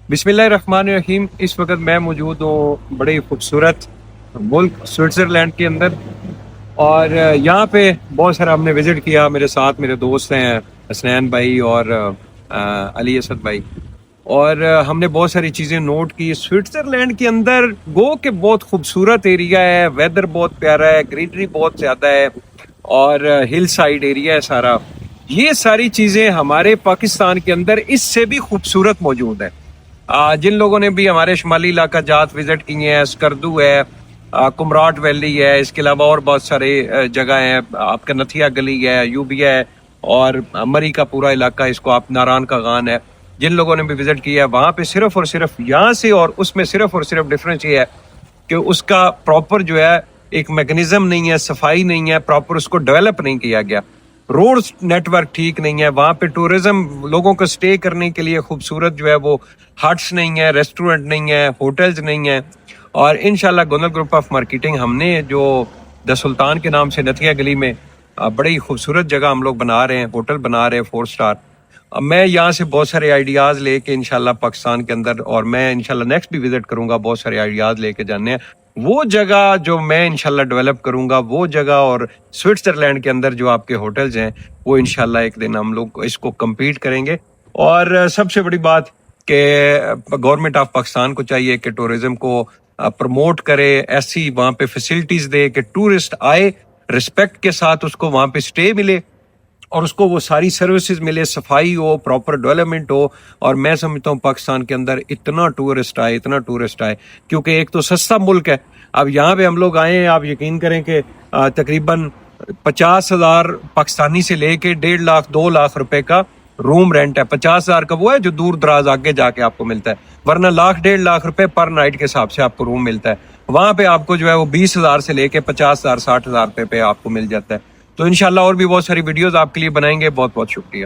बिस्मिल्लाहिर्रहमानिर्रहीम। इस वक्त मैं मौजूद हूँ बड़े खूबसूरत मुल्क स्विट्ज़रलैंड के अंदर, और यहाँ पे बहुत सारा हमने विज़िट किया। मेरे साथ मेरे दोस्त हैं हसनैन भाई और अली असद भाई, और हमने बहुत सारी चीज़ें नोट की। स्विट्ज़रलैंड के अंदर गो के बहुत खूबसूरत एरिया है, वेदर बहुत प्यारा है, ग्रीनरी बहुत ज़्यादा है, और हिल साइड एरिया है सारा। ये सारी चीज़ें हमारे पाकिस्तान के अंदर इससे भी खूबसूरत मौजूद है। जिन लोगों ने भी हमारे शुमाली इलाका जात विजिट किए हैं, स्कर्दू है, कुमराट वैली है, इसके अलावा और बहुत सारे जगह हैं। आपका नथिया गली है, यूबिया है, और मरी का पूरा इलाका, इसको आप नारायण का गान है। जिन लोगों ने भी विजिट किया है वहाँ पे सिर्फ और सिर्फ यहाँ से और उसमें सिर्फ और सिर्फ डिफरेंस ये है कि उसका प्रॉपर जो है एक मैकेनिज्म नहीं है, सफाई नहीं है, प्रॉपर उसको डेवलप नहीं किया गया, रोड नेटवर्क ठीक नहीं है। वहाँ पे टूरिज्म लोगों को स्टे करने के लिए खूबसूरत जो है वो हट्स नहीं है, रेस्टोरेंट नहीं है, होटल्स नहीं है। और इंशाल्लाह गोंदल ग्रुप ऑफ मार्केटिंग हमने जो द सुल्तान के नाम से नथिया गली में बड़ी खूबसूरत जगह हम लोग बना रहे हैं, होटल बना रहे हैं 4 स्टार। मैं यहाँ से बहुत सारे आइडियाज़ लेके इंशाल्लाह पाकिस्तान के अंदर, और मैं इंशाल्लाह नेक्स्ट भी विजिट करूंगा, बहुत सारे आइडियाज़ लेके जाने हैं वो जगह जो मैं इंशाल्लाह डेवलप करूंगा वो जगह। और स्विट्ज़रलैंड के अंदर जो आपके होटल्स हैं वो इंशाल्लाह एक दिन हम लोग इसको कम्पीट करेंगे। और सबसे बड़ी बात कि गवर्नमेंट ऑफ पाकिस्तान को चाहिए कि टूरिज्म को प्रमोट करे, ऐसी वहाँ पे फैसिलिटीज़ दे कि टूरिस्ट आए, रिस्पेक्ट के साथ उसको वहाँ पे स्टे मिले और उसको वो सारी सर्विसेज मिले, सफाई हो, प्रॉपर डेवलपमेंट हो। और मैं समझता हूँ पाकिस्तान के अंदर इतना टूरिस्ट आए क्योंकि एक तो सस्ता मुल्क है। अब यहाँ पे हम लोग आए हैं, आप यकीन करें कि तकरीबन 50,000 पाकिस्तानी से लेके 1.5 लाख 2 लाख रुपए का रूम रेंट है। 50,000 का वो है जो दूर दराज आगे जाके आपको मिलता है, वरना लाख 1.5 लाख रुपए पर नाइट के हिसाब से आपको रूम मिलता है। वहां पे आपको जो है वो 20,000 से लेके 50,000 60,000 रुपए पे आपको मिल जाता है। तो इंशाल्लाह और भी बहुत सारी वीडियोस आपके लिए बनाएंगे। बहुत बहुत शुक्रिया।